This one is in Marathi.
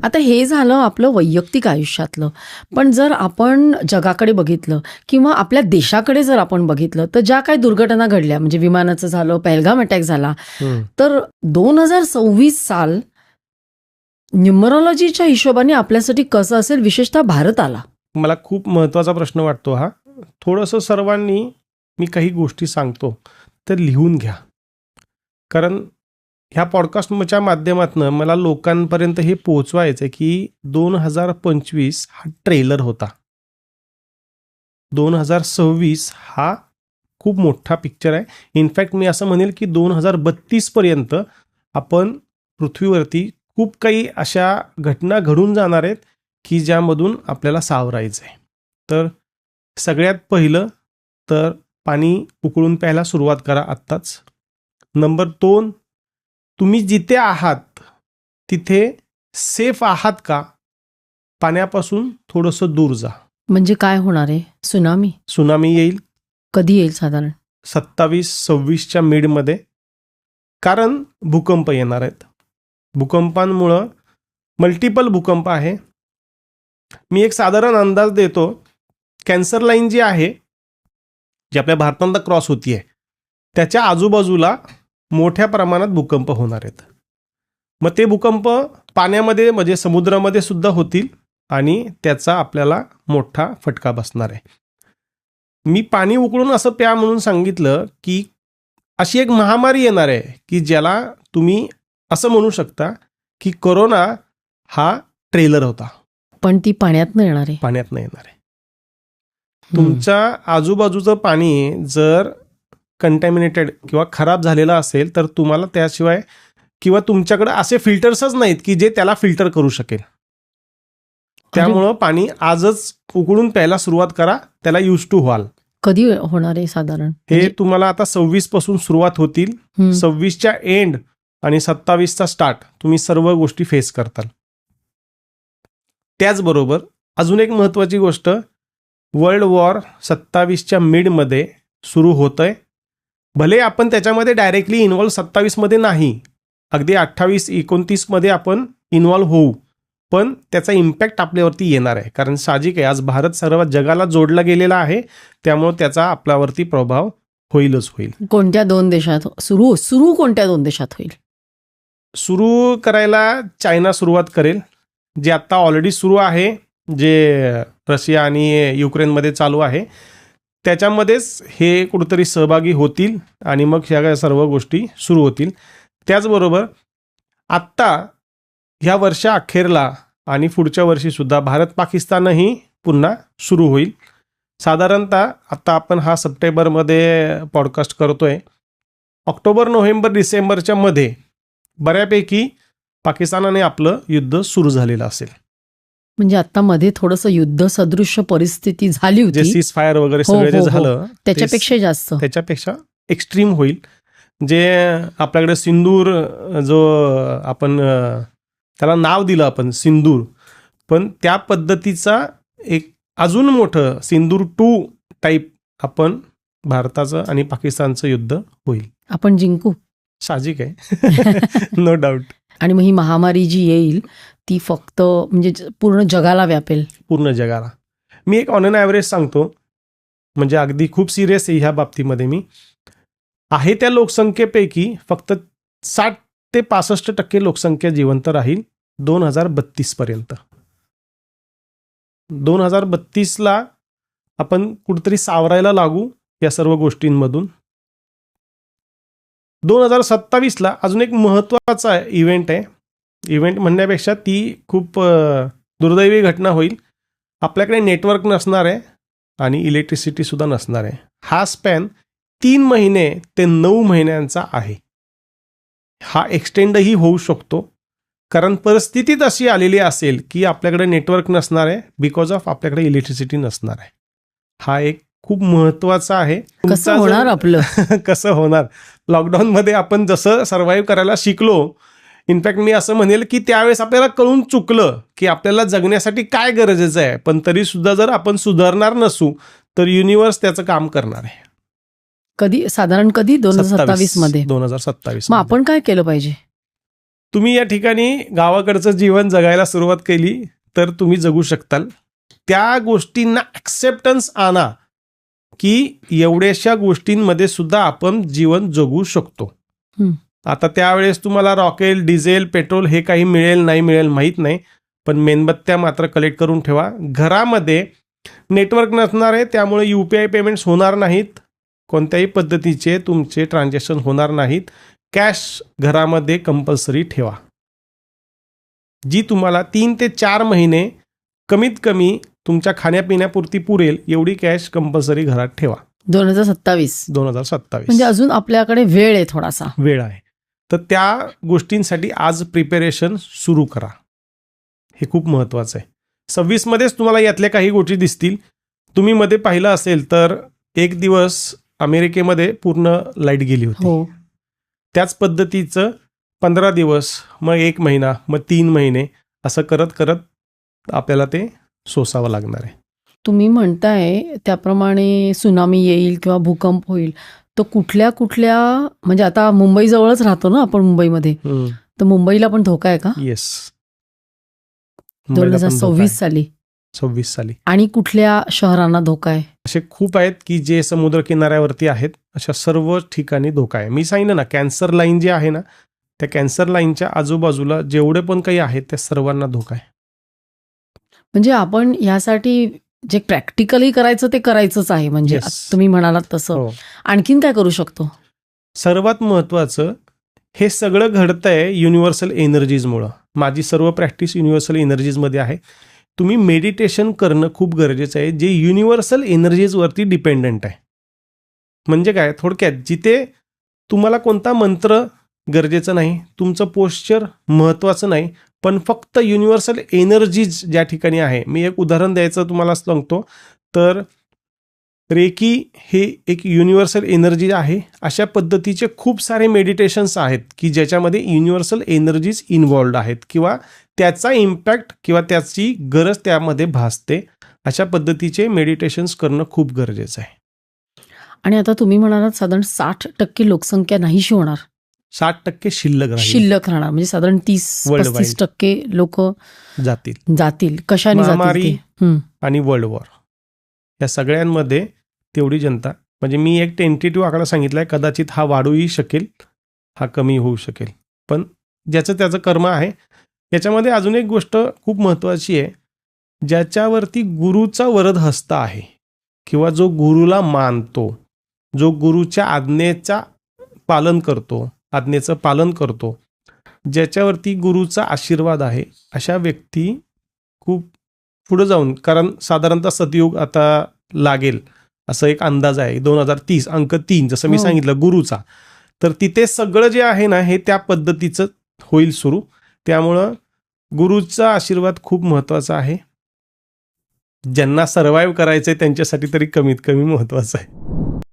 आता हे झालं आपलं वैयक्तिक आयुष्यातलं. पण जर आपण जगाकडे बघितलं किंवा आपल्या देशाकडे जर आपण बघितलं तर ज्या काही दुर्घटना घडल्या, म्हणजे विमानाचं झालं, पहलगाम अटॅक झाला, तर 2026 साल न्यूमरॉलॉजीच्या हिशोबाने आपल्यासाठी कसं असेल, विशेषतः भारताला? मला खूप महत्त्वाचा प्रश्न वाटतो हा. थोडंसं सर्वांनी, मी काही गोष्टी सांगतो तर लिहून घ्या, कारण ह्या पॉडकास्टच्या माध्यमातून मला लोकांपर्यंत हे पोहोचवायचं आहे की 2025 हा ट्रेलर होता. 2026 हा खूप मोठा पिक्चर आहे. इनफॅक्ट मी असं म्हणेल की 2032 पर्यंत आपण पृथ्वीवरती खूप काही अशा घटना घडून जाणार आहेत की ज्यामधून आपल्याला सावरायचं आहे. तर सगळ्यात पहिलं तर पाणी उकळून प्यायला सुरुवात करा आत्ताच. नंबर 2, तुम्ही जिथे आहात तिथे सेफ आहात का? पाण्यापासून थोडंसं दूर जा. म्हणजे काय होणार आहे? सुनामी येईल. कधी येईल साधारण? 27-26च्या मिडमध्ये. कारण भूकंप येणार आहेत. भूकंपांमुळं मल्टिपल भूकंप आहे. मी एक साधारण अंदाज देतो. कॅन्सर लाईन जी आहे, जी आपल्या भारताला क्रॉस होती आहे, त्याच्या आजूबाजूला मोठ्या प्रमाणात भूकंप होणार आहेत. मग ते भूकंप पाण्यामध्ये म्हणजे समुद्रामध्ये सुद्धा होतील आणि त्याचा आपल्याला मोठा फटका बसणार आहे. मी पाणी उकळून असं प्या म्हणून सांगितलं की अशी एक महामारी येणार आहे की ज्याला तुम्ही असं म्हणू शकता की कोरोना हा ट्रेलर होता. पण ती पाण्यातनं येणार आहे. पाण्यातनं येणार आहे. तुमच्या आजूबाजूचं पाणी जर कंटॅमिनेटेड किंवा खराब झालेलं असेल तर तुम्हाला त्याशिवाय किंवा तुमच्याकडे असे फिल्टर्सच नाहीत की जे त्याला फिल्टर करू शकेल. त्यामुळं पाणी आजच उकळून प्यायला सुरुवात करा, त्याला यूज टू व्हाल. कधी होणार आहे साधारण? हे तुम्हाला आता 26 पासून सुरुवात होतील. 26च्या एंड आणि 27चा स्टार्ट तुम्ही सर्व गोष्टी फेस करताल. त्याचबरोबर अजून एक महत्त्वाची गोष्ट, वर्ल्ड वॉर 27च्या मिडमध्ये सुरू होतंय. भले आपण त्याच्यामध्ये डायरेक्टली इन्व्हॉल्व 27मध्ये नाही, अगदी 28-29मध्ये आपण इन्व्हॉल्व होऊ, पण त्याचा इम्पॅक्ट आपल्यावरती येणार आहे. कारण साहजिक आहे, आज भारत सर्व जगाला जोडला गेलेला आहे, त्यामुळे त्याचा आपल्यावरती प्रभाव होईलच होईल. कोणत्या 2 देशात सुरू कोणत्या 2 देशात होईल? सुरू करायला चायना सुरुवात करेल, जे आत्ता ऑलरेडी सुरू आहे, जे रशिया आणि युक्रेनमध्ये चालू आहे. त्याच्यामध्येच हे कुठेतरी सहभागी होतील आणि मग ह्या सर्व गोष्टी सुरू होतील. त्याचबरोबर आत्ता ह्या वर्षा अखेरला आणि पुढच्या वर्षीसुद्धा भारत पाकिस्तानही पुन्हा सुरू होईल. साधारणतः आत्ता आपण हा सप्टेंबरमध्ये पॉडकास्ट करतोय. ऑक्टोबर, नोव्हेंबर, डिसेंबरच्या मध्ये बऱ्यापैकी पाकिस्तानाने आपलं युद्ध सुरू झालेलं असेल. म्हणजे आता मध्ये थोडंसं युद्ध सदृश्य परिस्थिती झाली होती, जे सीज फायर वगैरे सगळं जे झालं त्याच्यापेक्षा जास्त, त्याच्यापेक्षा एक्स्ट्रीम होईल. जे आपल्याकडे सिंदूर, जो आपण त्याला नाव दिलं आपण सिंदूर, पण त्या पद्धतीचा एक अजून मोठं सिंदूर 2 टाईप आपण भारताचं आणि पाकिस्तानचं युद्ध होईल. आपण जिंकू, साहजिक आहे. No doubt. आणि मग ही महामारी जी येईल ती फक्त म्हणजे पूर्ण जगाला व्यापेल. पूर्ण जगाला. मी एक ऑन एन ॲव्हरेज सांगतो, म्हणजे अगदी खूप सिरियस आहे ह्या बाबतीमध्ये. मी आहे त्या लोकसंख्येपैकी फक्त 60 ते 65% लोकसंख्या जिवंत राहील 2032 पर्यंत. 2032ला आपण कुठेतरी सावरायला लागू या सर्व गोष्टींमधून. 2027ला अजून एक महत्त्वाचा इव्हेंट आहे. इव्हेंट म्हणण्यापेक्षा ती खूप दुर्दैवी घटना होईल. आपल्याकडे नेटवर्क नसणार आहे आणि इलेक्ट्रिसिटीसुद्धा नसणार आहे. हा स्पॅन 3 महिने ते 9 महिन्यांचा आहे. हा एक्सटेंडही होऊ शकतो, कारण परिस्थितीत अशी आलेली असेल की आपल्याकडे नेटवर्क नसणार आहे बिकॉज ऑफ आपल्याकडे इलेक्ट्रिसिटी नसणार आहे. हा एक खूप महत्त्वाचा आहे. कसं होणार आपलं? कसं होणार? लॉकडाऊनमध्ये आपण जसं सर्व्हाइव्ह करायला शिकलो, इनफॅक्ट मी असं म्हणेल की त्यावेळेस आपल्याला कळून चुकलं की आपल्याला जगण्यासाठी काय गरजेचं आहे, पण तरीसुद्धा जर आपण सुधारणार नसू तर युनिव्हर्स त्याचं काम करणार आहे. कधी साधारण 2027 मध्ये? 2027. मग आपण काय केलं पाहिजे? तुम्ही या ठिकाणी गावाकडचं जीवन जगायला सुरुवात केली तर तुम्ही जगू शकताल. त्या गोष्टींना ॲक्सेप्टन्स आणा की एवढ्याशा गोष्टींमध्ये सुद्धा आपण जीवन जगू शकतो. आता त्यावेळेस तुम्हाला रॉकेल, डिझेल, पेट्रोल हे काही मिळेल नाही मिळेल माहीत नाही, पण मेणबत्त्या मात्र कलेक्ट करून ठेवा. घरामध्ये नेटवर्क नसणार आहे, त्यामुळे UPI पेमेंट्स होणार नाहीत, कोणत्याही पद्धतीचे तुमचे ट्रान्झॅक्शन होणार नाहीत. कॅश घरामध्ये कंपल्सरी ठेवा, जी तुम्हाला 3 ते 4 महिने कमीत कमी तुमच्या खाण्यापिण्यापुरती पुरेल एवढी कॅश कंपल्सरी घरात ठेवा. 2027 म्हणजे अजून आपल्याकडे वेळ आहे, थोडासा वेळ आहे. तर त्या गोष्टींसाठी आज प्रिपेरेशन सुरू करा, हे खूप महत्त्वाचं आहे. 26 मध्येच तुम्हाला यातल्या काही गोष्टी दिसतील. तुम्ही मध्ये पाहिलं असेल तर एक दिवस अमेरिकेमध्ये पूर्ण लाईट गेली होती. त्याच पद्धतीचं 15 दिवस, मग 1 महिना, मग 3 महिने असं करत करत आपल्याला ते सोसावं लागणार आहे. तुम्ही म्हणताय त्याप्रमाणे सुनामी येईल किंवा भूकंप होईल, तर कुठल्या कुठल्या, म्हणजे आता मुंबईजवळच राहतो ना आपण, मुंबईमध्ये, तर मुंबईला पण धोका आहे का? येस, 2026 साली. आणि कुठल्या शहरांना धोका आहे? असे खूप आहेत की जे समुद्र किनाऱ्यावरती आहेत, अशा सर्व ठिकाणी धोका आहे. मी सांगितलं ना, कॅन्सर लाईन जी आहे ना, त्या कॅन्सर लाईनच्या आजूबाजूला जेवढे पण काही आहेत त्या सर्वांना धोका आहे. म्हणजे आपण यासाठी जे प्रॅक्टिकली करायचं ते करायचंच आहे, म्हणजे तुम्ही म्हणालात तसं. आणखीन काय करू शकतो? सर्वात महत्वाचं, हे सगळं घडतंय युनिव्हर्सल एनर्जीजमुळं. माझी सर्व प्रॅक्टिस युनिव्हर्सल एनर्जीजमध्ये आहे. तुम्ही मेडिटेशन करणं खूप गरजेचं आहे, जे युनिव्हर्सल एनर्जीजवरती डिपेंडंट आहे. म्हणजे काय, थोडक्यात जिथे तुम्हाला कोणता मंत्र गरजेचं नाही, तुमचं पोश्चर महत्त्वाचं नाही, पण फक्त युनिव्हर्सल एनर्जीज ज्या ठिकाणी आहे. मी एक उदाहरण द्यायचं तुम्हाला सांगतो, तर रेकी हे एक युनिव्हर्सल एनर्जी आहे. अशा पद्धतीचे खूप सारे मेडिटेशन्स आहेत की ज्याच्यामध्ये युनिव्हर्सल एनर्जीज इन्व्हॉल्ड आहेत किंवा त्याचा इम्पॅक्ट किंवा त्याची गरज त्यामध्ये भासते. अशा पद्धतीचे मेडिटेशन्स करणं खूप गरजेचं आहे. आणि आता तुम्ही म्हणालात साधारण 60% लोकसंख्या नाहीशी होणार, 60% शिल्लक राहणार, म्हणजे साधारण 30-35% लोक जातील. कशाने जातील? आणि वर्ल्ड वॉर, या सगळ्यांमध्ये तेवढी जनता, म्हणजे मी एक टेंटेटिव्ह आकडा सांगितलाय, कदाचित हा वाढूही शकेल, हा कमी होऊ शकेल, पण ज्याचं त्याचं कर्म आहे. याच्यामध्ये अजून एक गोष्ट खूप महत्त्वाची आहे, ज्याच्यावरती गुरुचा वरद हस्त आहे किंवा जो गुरुला मानतो, जो गुरुच्या आज्ञेचं पालन करतो, ज्याच्यावरती गुरुचा आशीर्वाद आहे, अशा व्यक्ती खूप पुढे जाऊन, कारण साधारणतः सतयुग आता लागेल असं एक अंदाज आहे, 2030 अंक 3 जसं मी सांगितलं गुरुचा, तर तिथे सगळं जे आहे ना हे त्या पद्धतीचं होईल सुरू. त्यामुळं गुरुचा आशीर्वाद खूप महत्त्वाचा आहे. ज्यांना सर्व्हाइव्ह करायचंय त्यांच्यासाठी तरी कमीत कमी महत्त्वाचं आहे.